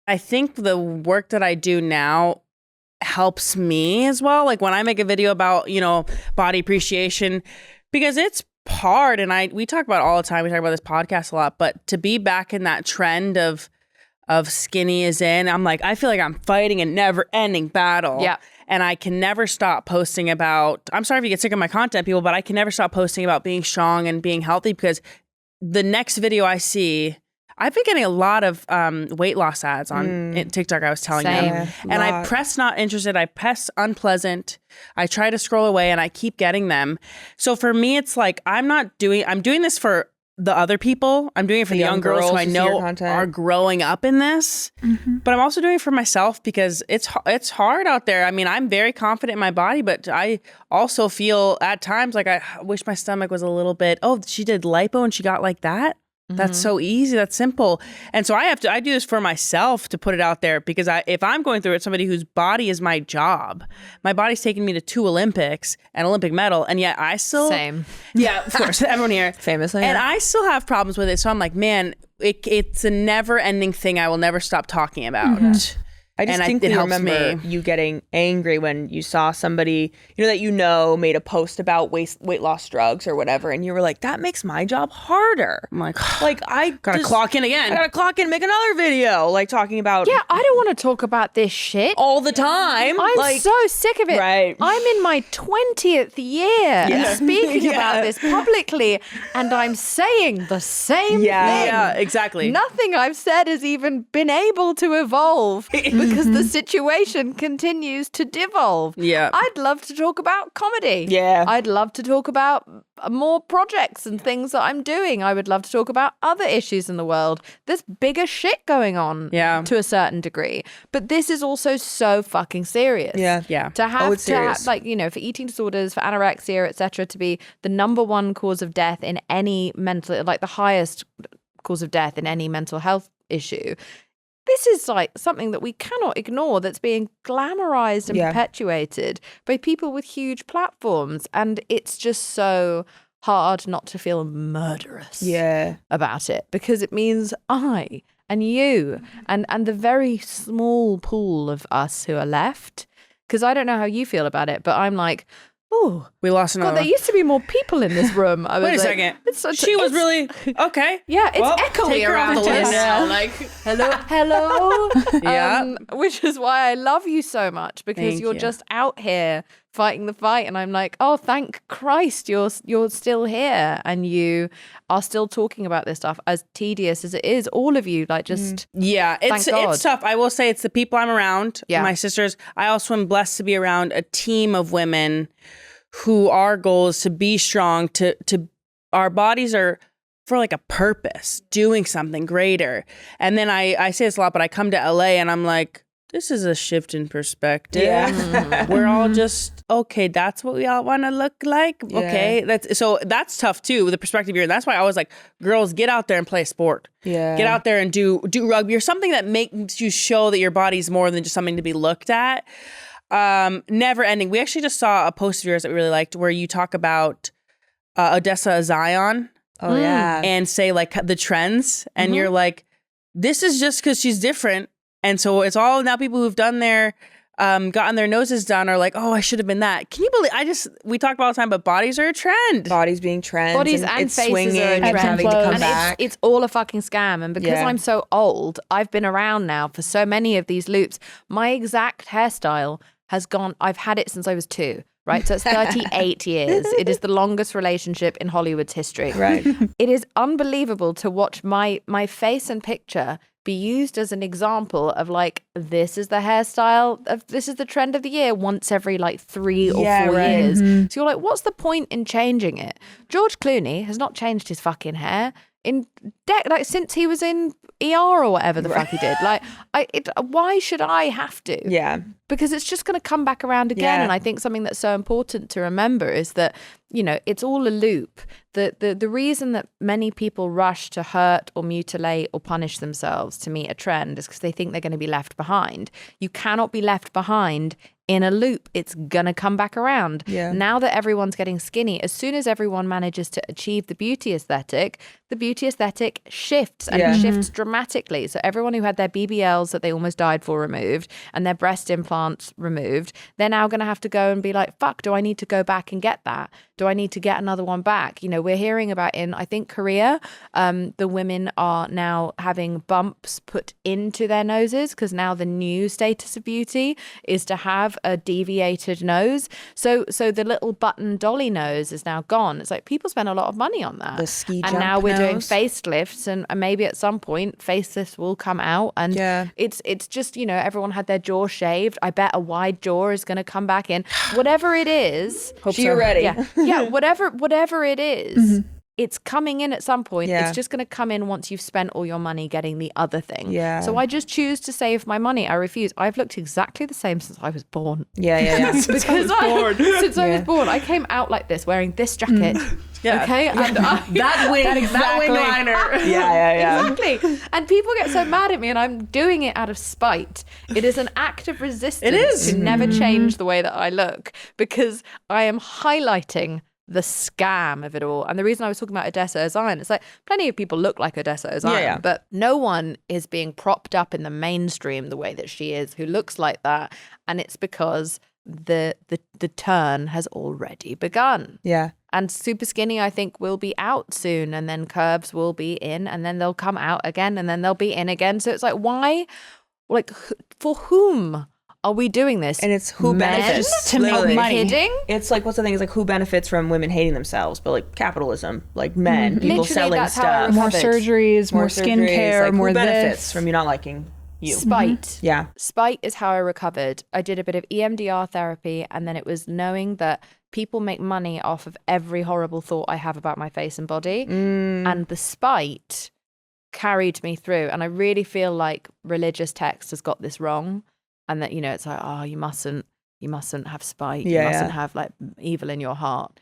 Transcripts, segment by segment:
I think the work that I do now helps me as well. Like when I make a video about, body appreciation, because it's hard, and we talk about it all the time. We talk about this podcast a lot, but to be back in that trend of skinny is in, I feel like I'm fighting a never ending battle. Yeah. And I can never stop posting about, I'm sorry if you get sick of my content, people, but I can never stop posting about being strong and being healthy, because the next video I see, I've been getting a lot of weight loss ads on TikTok, I was telling them. And I press not interested, I press unpleasant, I try to scroll away, and I keep getting them. So for me, it's like, I'm doing this for the other people. I'm doing it for the young girls who I know are growing up in this. Mm-hmm. But I'm also doing it for myself, because it's hard out there. I mean, I'm very confident in my body, but I also feel at times like I wish my stomach was a little bit, she did lipo and she got like that. That's so easy. That's simple. And so I do this for myself to put it out there, because if I'm going through it, somebody whose body is my job, my body's taken me to 2 Olympics and Olympic medal. And yet I still. Same. Yeah, of course. Everyone here. Famously. And I still have problems with it. So I'm like, man, it's a never ending thing I will never stop talking about. Mm-hmm. I distinctly remember you getting angry when you saw somebody, that made a post about weight loss drugs or whatever, and you were like, that makes my job harder. I'm like I gotta clock in again. I gotta clock in, make another video, like talking about. Yeah, I don't want to talk about this shit all the time. I'm so sick of it. Right. I'm in my 20th year and speaking about this publicly, and I'm saying the same thing. Yeah, exactly. Nothing I've said has even been able to evolve. Because the situation continues to devolve. Yeah. I'd love to talk about comedy. Yeah. I'd love to talk about more projects and things that I'm doing. I would love to talk about other issues in the world. There's bigger shit going on to a certain degree. But this is also so fucking serious. Yeah. To have, for eating disorders, for anorexia, etc., to be the number one cause of death in any mental, like the highest cause of death in any mental health issue. This is like something that we cannot ignore, that's being glamorized and perpetuated by people with huge platforms. And it's just so hard not to feel murderous about it, because it means I and you and the very small pool of us who are left. Because I don't know how you feel about it, but I'm like, oh, we lost another. God, there used to be more people in this room. I was Wait a second. She was really okay. Yeah, it's echoey around here now. Like, hello. Yeah. Which is why I love you so much, because you're just out here fighting the fight, and I'm like, oh, thank Christ, you're still here, and you are still talking about this stuff, as tedious as it is. All of you, like, just it's tough. I will say it's the people I'm around. My sisters. I also am blessed to be around a team of women who our goal is to be strong, to our bodies are for like a purpose, doing something greater. And then I say this a lot, but I come to LA and I'm like, this is a shift in perspective. Yeah. We're all just, okay, that's what we all want to look like. Yeah. Okay. That's tough too, the perspective you're in. That's why I was like, girls, get out there and play a sport. Yeah. Get out there and do rugby or something that makes you show that your body's more than just something to be looked at. Never ending. We actually just saw a post of yours that we really liked, where you talk about Odessa Zion. Oh yeah. And say like the trends, and you're like, this is just because she's different. And so it's all now people who've done gotten their noses done are like, oh, I should have been that. Can you believe, we talk about all the time, but bodies are a trend. Bodies being trends. Bodies and faces swinging, are a trend. having to come back. It's all a fucking scam. And because I'm so old, I've been around now for so many of these loops. My exact hairstyle has gone, I've had it since I was 2. Right, so it's 38 years. It is the longest relationship in Hollywood's history. Right. It is unbelievable to watch my face and picture be used as an example of like, this is the hairstyle, this is the trend of the year once every like 3 or 4 years. Mm-hmm. So you're like, what's the point in changing it? George Clooney has not changed his fucking hair since he was in ER or whatever the fuck he did. Like, why should I have to? Yeah. Because it's just going to come back around again. And I think something that's so important to remember is that, it's all a loop. The reason that many people rush to hurt or mutilate or punish themselves to meet a trend is because they think they're going to be left behind. You cannot be left behind in a loop. It's gonna come back around. Yeah. Now that everyone's getting skinny, as soon as everyone manages to achieve the beauty aesthetic, the beauty aesthetic shifts and shifts dramatically. So everyone who had their BBLs that they almost died for removed and their breast implants removed, they're now going to have to go and be like, fuck, do I need to go back and get that? Do I need to get another one back? You know, we're hearing about in, I think, Korea, the women are now having bumps put into their noses because now the new status of beauty is to have a deviated nose. So the little button dolly nose is now gone. It's like people spend a lot of money on that. The ski jump and now we're doing nose. Facelifts, and maybe at some point facelifts will come out. And it's just, you know, everyone had their jaw shaved. I bet a wide jaw is going to come back in. Whatever it is. Hope you're ready. Yeah, whatever it is. It's coming in at some point. Yeah. It's just going to come in once you've spent all your money getting the other thing. Yeah. So I just choose to save my money. I refuse. I've looked exactly the same since I was born. Yeah. Since I was born, I came out like this, wearing this jacket. Okay, and that wing liner. Yeah. Exactly. And people get so mad at me, and I'm doing it out of spite. It is an act of resistance. It is. To never change the way that I look, because I am highlighting the scam of it all. And the reason I was talking about Odessa Ozion, it's like plenty of people look like Odessa Ozion, but no one is being propped up in the mainstream the way that she is, who looks like that. And it's because the turn has already begun. Yeah. And super skinny, I think, will be out soon, and then curves will be in, and then they'll come out again, and then they'll be in again. So it's like, why? Like, for whom are we doing this? And it's who benefits to make money. Kidding? It's like, what's the thing? It's like, who benefits from women hating themselves? But like capitalism, like men, people Literally, selling that's how I stuff, More surgeries, more skincare, like, more who benefits this. from you not liking you? Spite. Yeah. Spite is how I recovered. I did a bit of EMDR therapy, and then it was knowing that people make money off of every horrible thought I have about my face and body. And the spite carried me through. And I really feel like religious text has got this wrong. And that, you know, it's like, oh, you mustn't have spite. You mustn't have like evil in your heart.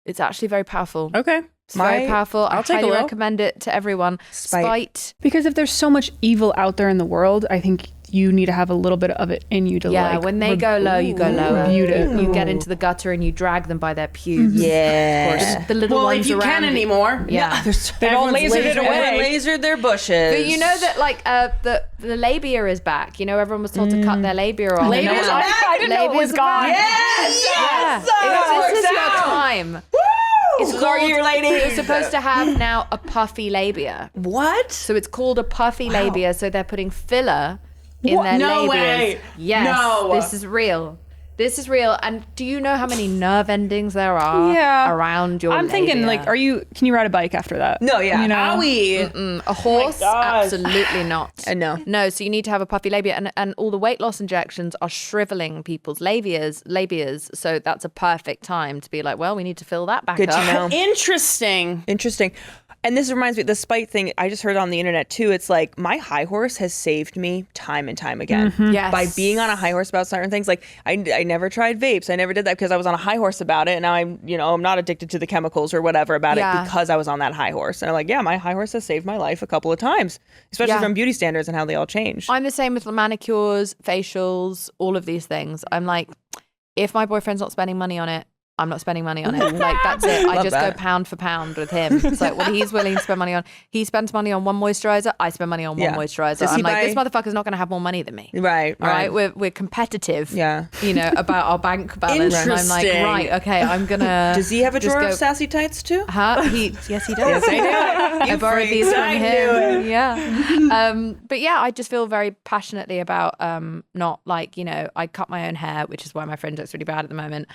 It's actually very powerful. Okay. It's very powerful. I'll I take a highly look. recommend it to everyone. Spite. Because if there's so much evil out there in the world, I think you need to have a little bit of it in you to when they go low, you go lower. Rebuke it. You get into the gutter and you drag them by their pubes. Yeah. Of course, the little Well, ones if you around can anymore. Yeah. They've all lasered it away. Everyone lasered their bushes. But you know that like the labia is back. You know, everyone was told to cut their labia off. Labia's Now- back? I didn't know it was Labia's gone. back. Yes! This is your time. It's Sorry, your lady. You're supposed to have now a puffy labia. What? So it's called a puffy labia. So they're putting filler in their No labias. way. Yes. No. This is real. This is real. And do you know how many nerve endings there are around your I'm thinking, labia? like, can you ride a bike after that? No, yeah. You know? Owie. A horse? Absolutely not. No. No, so you need to have a puffy labia, and all the weight loss injections are shriveling people's labias. So that's a perfect time to be like, well, we need to fill that back Good up. to know. Interesting. And this reminds me, the spite thing, I just heard on the internet too. It's like, my high horse has saved me time and time again. Yes. By being on a high horse about certain things. Like, I never tried vapes. I never did that because I was on a high horse about it. And now I'm not addicted to the chemicals or whatever about it because I was on that high horse. And I'm like, yeah, my high horse has saved my life a couple of times, especially from beauty standards and how they all change. I'm the same with manicures, facials, all of these things. I'm like, if my boyfriend's not spending money on it, I'm not spending money on it. Like, that's it. I just go pound for pound with him. It's like what he's willing to spend money on. He spends money on one moisturizer. I spend money on one moisturizer. I'm like, this motherfucker's not going to have more money than me. Right. All right. We're competitive. Yeah. You know, about our bank balance. And I'm like, right, okay, I'm going to. Does he have a drawer of sassy tights too? Huh? Yes, he does. Yes, I do. I borrowed these from I him. Yeah. But yeah, I just feel very passionately about not like, you know, I cut my own hair, which is why my friend looks really bad at the moment.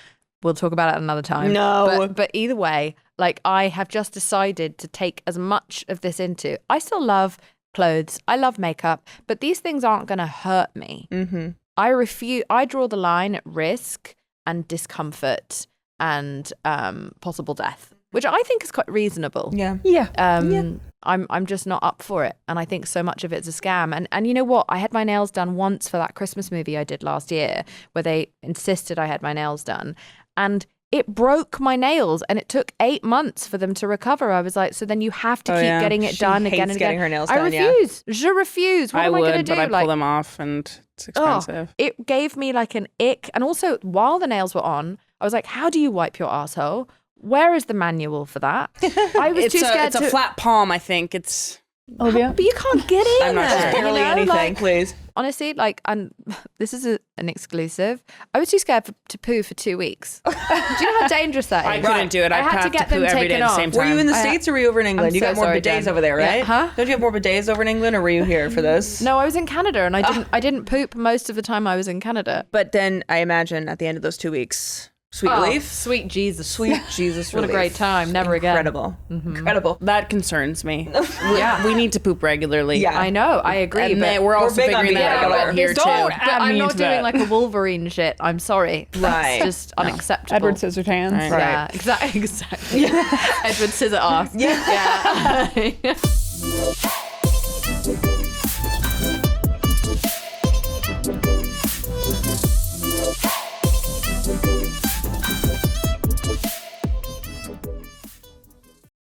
We'll talk about it another time. No. But either way, like, I have just decided to take as much of this into. I still love clothes. I love makeup, but these things aren't going to hurt me. Mm-hmm. I draw the line at risk and discomfort and possible death, which I think is quite reasonable. Yeah. I'm just not up for it. And I think so much of it's a scam. And you know what? I had my nails done once for that Christmas movie I did last year, where they insisted I had my nails done. And it broke my nails, and it took 8 months for them to recover. I was like, so then you have to keep getting it done again and again. Getting her nails I done, refuse. Je refuse. What am I going to do? But I pull them off, and it's expensive. It gave me like an ick. And also, while the nails were on, I was like, how do you wipe your asshole? Where is the manual for that? I was too scared It's a flat palm, I think. It's... Olivia? But you can't get in. I'm not sure. there, Barely anything, like, please. Honestly, like, and this is an exclusive. I was too scared to poo for 2 weeks. Do you know how dangerous that is? I couldn't do it. I had to get poo every day at the same time. Were you in the States or were you over in England? I'm You got so more sorry, bidets Jen. over there, right? Yeah. Huh? Don't you have more bidets over in England, or were you here for this? No, I was in Canada, and I didn't poop most of the time I was in Canada. But then I imagine at the end of those 2 weeks, sweet relief. Sweet Jesus. Sweet Jesus What relief. a great time. Never again. Incredible. Incredible. That concerns me. We need to poop regularly. Yeah. I know, I agree. And but we're also big on figuring being that regular. out here, too. But I'm me not into doing that. like a Wolverine shit. I'm sorry. Right. That's just unacceptable. Edward Scissorhands. Right. Yeah, exactly. Edward Scissor Ass. Yeah. Yeah.